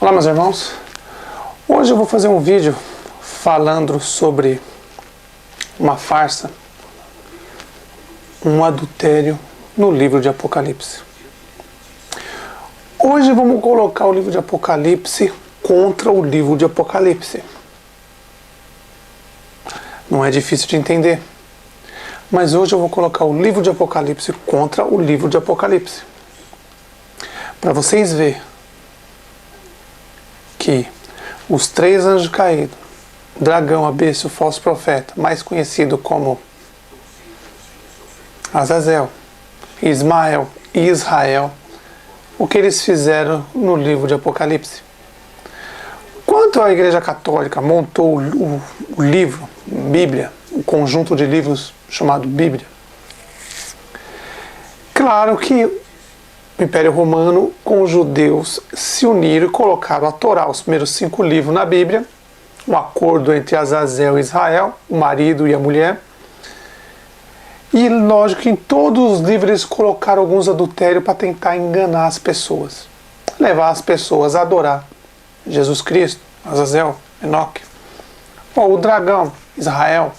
Olá, meus irmãos. Hoje eu vou fazer um vídeo falando sobre uma farsa, um adultério no livro de Apocalipse. Hoje vamos colocar o livro de Apocalipse contra o livro de Apocalipse. Não é difícil de entender, mas hoje eu vou colocar o livro de Apocalipse contra o livro de Apocalipse, para vocês verem que os três anjos caídos, dragão, a besta, o falso profeta, mais conhecido como Azazel, Ismael e Israel, o que eles fizeram no livro de Apocalipse. Quando a Igreja Católica montou o livro, Bíblia, o conjunto de livros chamado Bíblia, claro que o Império Romano com os judeus se uniram e colocaram a Torá, os primeiros 5 livros na Bíblia, um acordo entre Azazel e Israel, o marido e a mulher. E lógico que em todos os livros eles colocaram alguns adultérios para tentar enganar as pessoas, levar as pessoas a adorar Jesus Cristo, Azazel, Enoque, ou o dragão, Israel.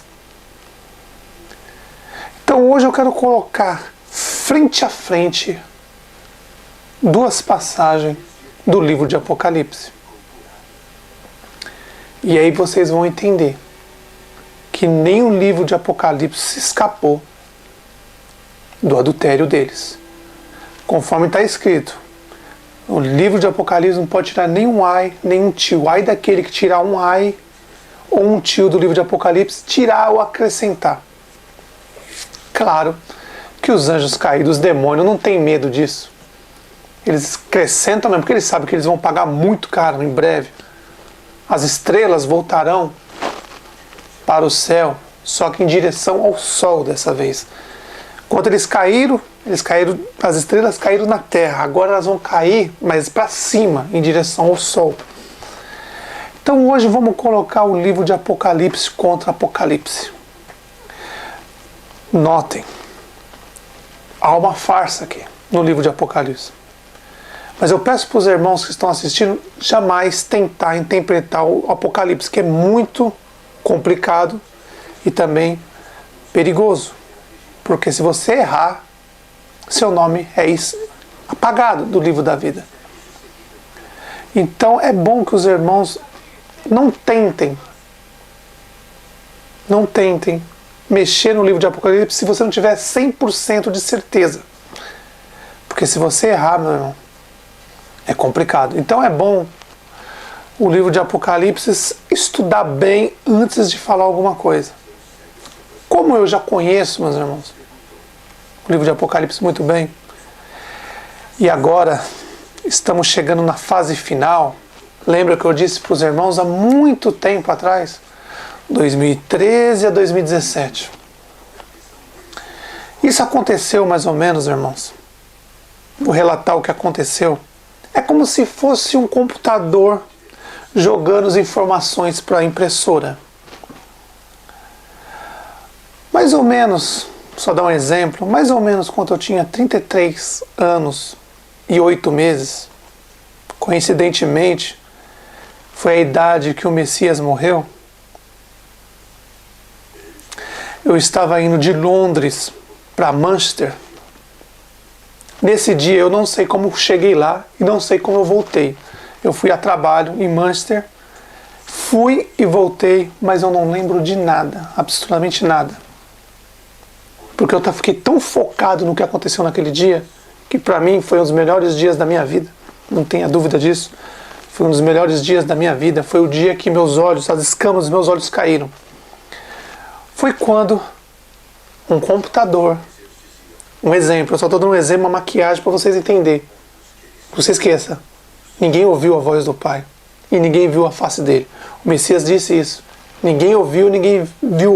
Então hoje eu quero colocar frente a frente duas passagens do livro de Apocalipse. E aí vocês vão entender que nem o livro de Apocalipse se escapou do adultério deles. Conforme está escrito, o livro de Apocalipse não pode tirar nenhum ai, nenhum tio. Ai daquele que tirar um ai ou um tio do livro de Apocalipse, tirar ou acrescentar. Claro que os anjos caídos, os demônios, não têm medo disso. Eles acrescentam mesmo, porque eles sabem que eles vão pagar muito caro em breve. As estrelas voltarão para o céu, só que em direção ao sol dessa vez. Quando eles caíram, as estrelas caíram na terra. Agora elas vão cair, mas para cima, em direção ao sol. Então hoje vamos colocar o livro de Apocalipse contra Apocalipse. Notem, há uma farsa aqui no livro de Apocalipse. Mas eu peço para os irmãos que estão assistindo jamais tentar interpretar o Apocalipse, que é muito complicado e também perigoso. Porque se você errar, seu nome é apagado do livro da vida. Então é bom que os irmãos não tentem mexer no livro de Apocalipse se você não tiver 100% de certeza. Porque se você errar, meu irmão, é complicado. Então é bom o livro de Apocalipse estudar bem antes de falar alguma coisa. Como eu já conheço, meus irmãos, o livro de Apocalipse muito bem, e agora estamos chegando na fase final. Lembra que eu disse para os irmãos há muito tempo atrás, 2013 a 2017. Isso aconteceu mais ou menos, irmãos. Vou relatar o que aconteceu. É como se fosse um computador jogando as informações para a impressora. Mais ou menos, só dar um exemplo, mais ou menos quando eu tinha 33 anos e 8 meses, coincidentemente, foi a idade que o Messias morreu. Eu estava indo de Londres para Manchester. Nesse dia eu não sei como cheguei lá e não sei como eu voltei. Eu fui a trabalho em Manchester, fui e voltei, mas eu não lembro de nada, absolutamente nada. Porque eu fiquei tão focado no que aconteceu naquele dia, que para mim foi um dos melhores dias da minha vida, não tenha dúvida disso. Foi um dos melhores dias da minha vida, foi o dia que meus olhos, as escamas dos meus olhos caíram. Foi quando um computador, um exemplo, eu só estou dando um exemplo, uma maquiagem para vocês entenderem. Não se esqueça, ninguém ouviu a voz do Pai e ninguém viu a face dele. O Messias disse isso. Ninguém ouviu,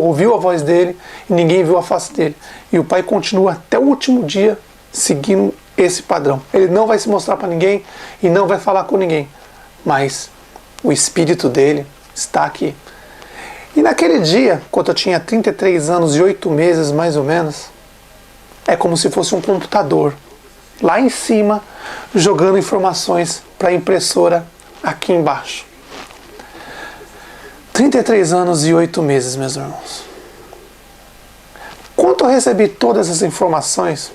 ouviu a voz dele e ninguém viu a face dele. E o Pai continua até o último dia seguindo esse padrão. Ele não vai se mostrar para ninguém e não vai falar com ninguém. Mas o Espírito dele está aqui. E naquele dia, quando eu tinha 33 anos e 8 meses mais ou menos, é como se fosse um computador lá em cima, jogando informações para a impressora aqui embaixo. 33 anos e 8 meses, meus irmãos. Quando eu recebi todas essas informações,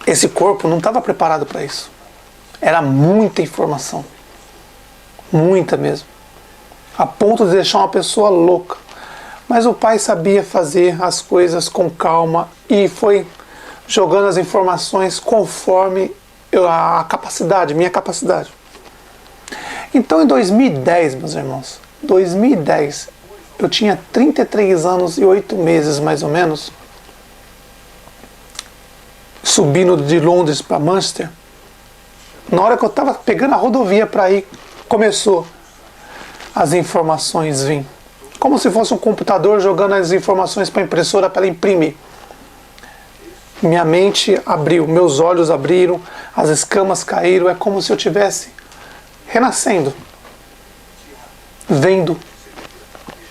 esse corpo não estava preparado para isso. Era muita informação. Muita mesmo. A ponto de deixar uma pessoa louca. Mas o Pai sabia fazer as coisas com calma e foi jogando as informações conforme a capacidade, minha capacidade. Então em 2010, meus irmãos, 2010, eu tinha 33 anos e 8 meses mais ou menos, subindo de Londres para Manchester. Na hora que eu estava pegando a rodovia para ir, começou as informações vir. Como se fosse um computador jogando as informações para a impressora para ela imprimir. Minha mente abriu, meus olhos abriram, as escamas caíram, é como se eu estivesse renascendo, vendo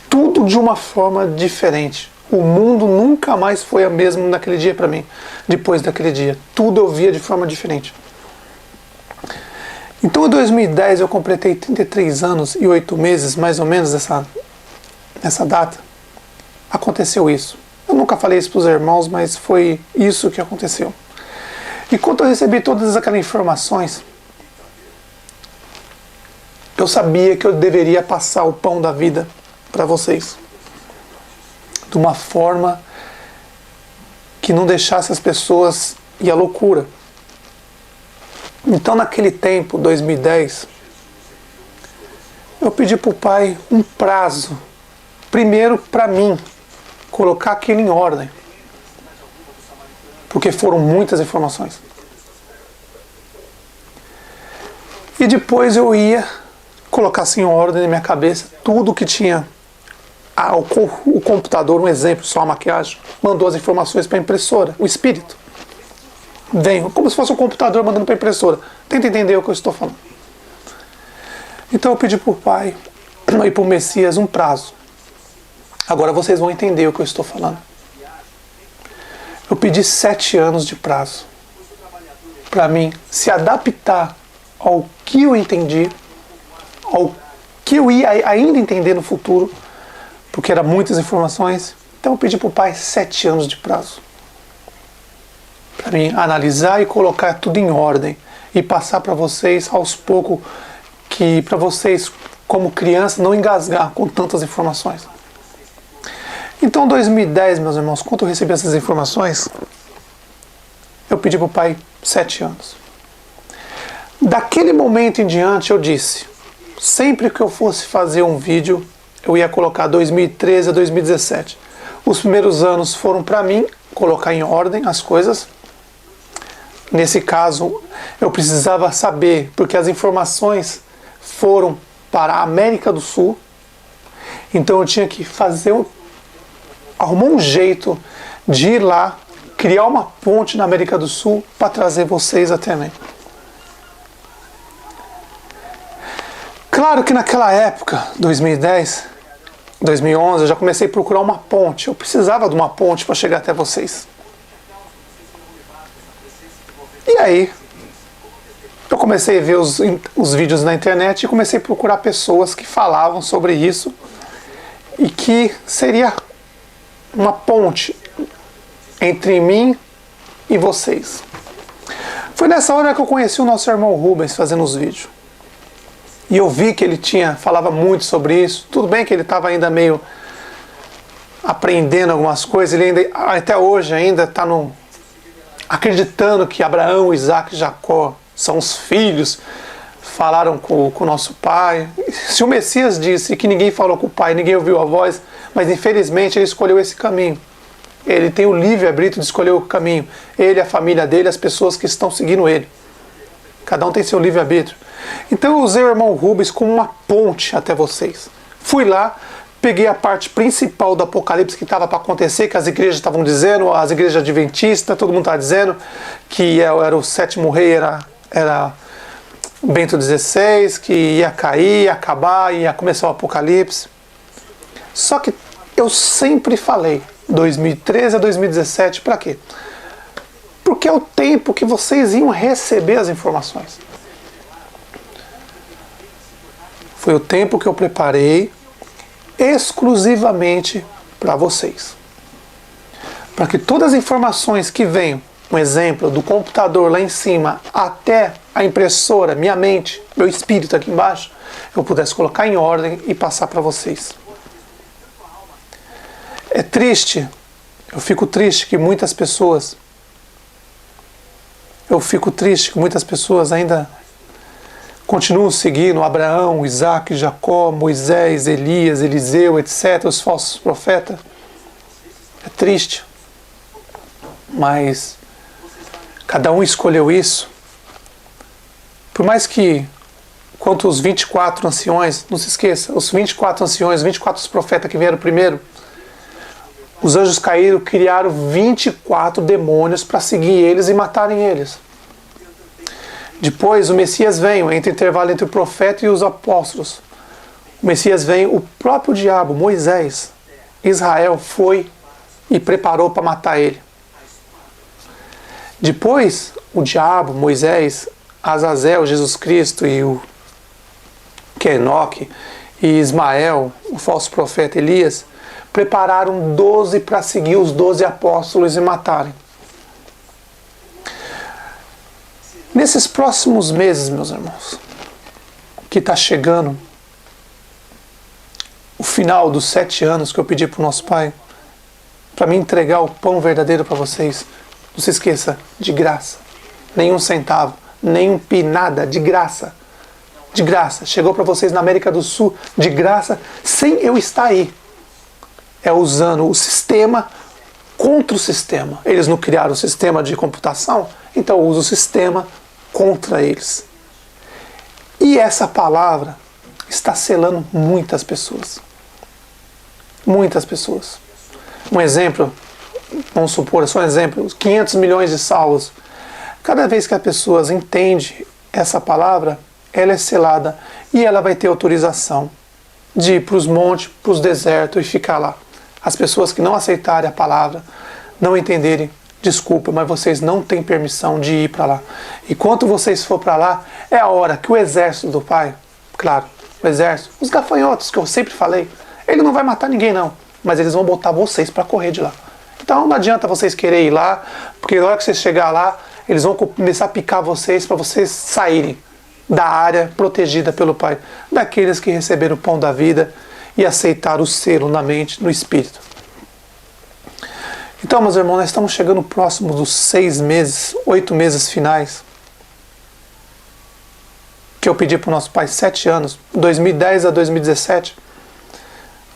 tudo de uma forma diferente. O mundo nunca mais foi o mesmo naquele dia para mim, depois daquele dia. Tudo eu via de forma diferente. Então em 2010 eu completei 33 anos e 8 meses, mais ou menos nessa data. Aconteceu isso. Eu nunca falei isso para os irmãos, mas foi isso que aconteceu. E quando eu recebi todas aquelas informações, eu sabia que eu deveria passar o pão da vida para vocês. De uma forma que não deixasse as pessoas ir à loucura. Então naquele tempo, 2010, eu pedi para o Pai um prazo. Primeiro para mim, colocar aquilo em ordem. Porque foram muitas informações. E depois eu ia colocar assim em ordem na minha cabeça tudo que tinha. O computador, um exemplo, só a maquiagem, mandou as informações para a impressora, o espírito. Vem, como se fosse um computador mandando para a impressora. Tenta entender o que eu estou falando. Então eu pedi para o Pai e para o Messias um prazo. Agora vocês vão entender o que eu estou falando. Eu pedi 7 anos de prazo para mim se adaptar ao que eu entendi, ao que eu ia ainda entender no futuro, porque eram muitas informações. Então eu pedi para o Pai 7 anos de prazo para mim analisar e colocar tudo em ordem e passar para vocês aos poucos, que para vocês como criança não engasgar com tantas informações. Então, em 2010, meus irmãos, quando eu recebi essas informações, eu pedi para o Pai 7 anos. Daquele momento em diante, eu disse, sempre que eu fosse fazer um vídeo, eu ia colocar 2013 a 2017. Os primeiros anos foram para mim colocar em ordem as coisas. Nesse caso, eu precisava saber, porque as informações foram para a América do Sul, então eu tinha que arrumar um jeito de ir lá, criar uma ponte na América do Sul para trazer vocês até mim. Claro que naquela época, 2010, 2011, eu já comecei a procurar uma ponte. Eu precisava de uma ponte para chegar até vocês. E aí, eu comecei a ver os vídeos na internet e comecei a procurar pessoas que falavam sobre isso e que seria uma ponte entre mim e vocês. Foi nessa hora que eu conheci o nosso irmão Rubens fazendo os vídeos. E eu vi que ele falava muito sobre isso. Tudo bem que ele estava ainda meio aprendendo algumas coisas. Ele ainda, até hoje ainda está acreditando que Abraão, Isaac e Jacó são os filhos. Falaram com o nosso pai. Se o Messias disse que ninguém falou com o pai, ninguém ouviu a voz, mas infelizmente ele escolheu esse caminho. Ele tem o livre-arbítrio de escolher o caminho. Ele, a família dele, as pessoas que estão seguindo ele. Cada um tem seu livre-arbítrio. Então eu usei o irmão Rubens como uma ponte até vocês. Fui lá, peguei a parte principal do Apocalipse que estava para acontecer, que as igrejas estavam dizendo, as igrejas adventistas, todo mundo estava dizendo que era o sétimo rei, era Bento XVI, que ia cair, ia acabar, ia começar o Apocalipse. Só que eu sempre falei, 2013 a 2017, para quê? Porque é o tempo que vocês iam receber as informações. Foi o tempo que eu preparei exclusivamente para vocês. Para que todas as informações que venham, um exemplo, do computador lá em cima até a impressora, minha mente, meu espírito aqui embaixo, eu pudesse colocar em ordem e passar para vocês. É triste, eu fico triste que muitas pessoas ainda continuam seguindo Abraão, Isaac, Jacó, Moisés, Elias, Eliseu, etc., os falsos profetas. É triste, mas cada um escolheu isso. Por mais que, quanto os 24 anciões, não se esqueça, os 24 anciões, 24 profetas que vieram primeiro, os anjos caíram, criaram 24 demônios para seguir eles e matarem eles. Depois o Messias vem, entre o intervalo entre o profeta e os apóstolos. O Messias vem, o próprio diabo, Moisés, Israel foi e preparou para matar ele. Depois o diabo, Moisés, Azazel, Jesus Cristo e o Enoque e Ismael, o falso profeta Elias, prepararam 12 para seguir os 12 apóstolos e matarem. Nesses próximos meses, meus irmãos, que está chegando o final dos 7 anos que eu pedi para o nosso Pai, para me entregar o pão verdadeiro para vocês, não se esqueça, de graça, nenhum centavo, nenhum pi, nada, de graça. De graça, chegou para vocês na América do Sul, de graça, sem eu estar aí. É usando o sistema contra o sistema. Eles não criaram o sistema de computação, então eu uso o sistema contra eles. E essa palavra está selando muitas pessoas. Muitas pessoas. Um exemplo, vamos supor, só um exemplo, 500 milhões de salvos. Cada vez que as pessoas entendem essa palavra, ela é selada e ela vai ter autorização de ir para os montes, para os desertos e ficar lá. As pessoas que não aceitarem a palavra, não entenderem, desculpa, mas vocês não têm permissão de ir para lá. E quando vocês for para lá, é a hora que o exército do Pai, claro, o exército, os gafanhotos que eu sempre falei, ele não vai matar ninguém não, mas eles vão botar vocês para correr de lá. Então não adianta vocês quererem ir lá, porque na hora que vocês chegar lá, eles vão começar a picar vocês para vocês saírem da área protegida pelo Pai, daqueles que receberam o pão da vida e aceitaram o selo na mente, no espírito. Então, meus irmãos, nós estamos chegando próximo dos 6 meses, 8 meses finais, que eu pedi para o nosso Pai, 7 anos, 2010 a 2017.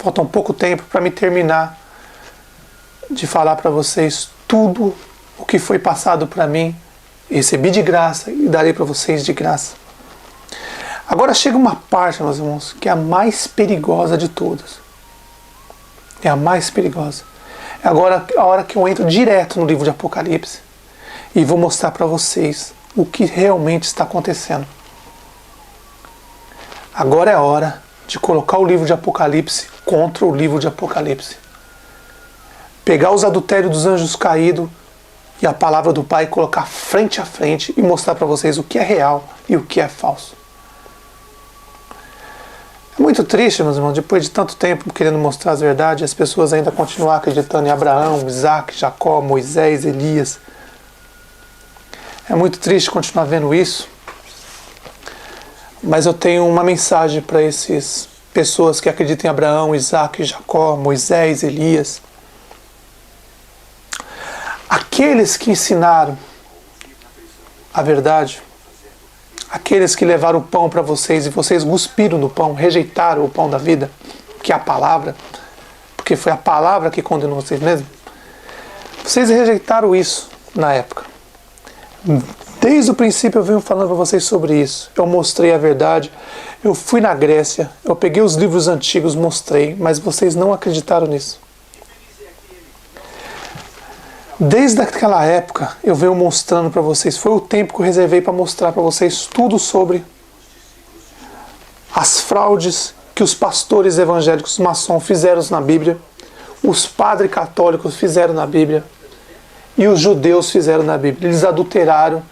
Falta um pouco tempo para me terminar de falar para vocês tudo o que foi passado para mim, recebi de graça e darei para vocês de graça. Agora chega uma parte, meus irmãos, que é a mais perigosa de todas. É a mais perigosa. É agora a hora que eu entro direto no livro de Apocalipse e vou mostrar para vocês o que realmente está acontecendo. Agora é a hora de colocar o livro de Apocalipse contra o livro de Apocalipse. Pegar os adultérios dos anjos caídos e a palavra do Pai, colocar frente a frente e mostrar para vocês o que é real e o que é falso. É muito triste, meus irmãos, depois de tanto tempo querendo mostrar as verdades, as pessoas ainda continuam acreditando em Abraão, Isaac, Jacó, Moisés, Elias. É muito triste continuar vendo isso, mas eu tenho uma mensagem para essas pessoas que acreditam em Abraão, Isaac, Jacó, Moisés, Elias. Aqueles que ensinaram a verdade, aqueles que levaram o pão para vocês e vocês cuspiram no pão, rejeitaram o pão da vida, que é a palavra, porque foi a palavra que condenou vocês mesmos. Vocês rejeitaram isso na época. Desde o princípio eu venho falando para vocês sobre isso. Eu mostrei a verdade, eu fui na Grécia, eu peguei os livros antigos, mostrei, mas vocês não acreditaram nisso. Desde aquela época eu venho mostrando para vocês, foi o tempo que eu reservei para mostrar para vocês tudo sobre as fraudes que os pastores evangélicos maçons fizeram na Bíblia, os padres católicos fizeram na Bíblia e os judeus fizeram na Bíblia. Eles adulteraram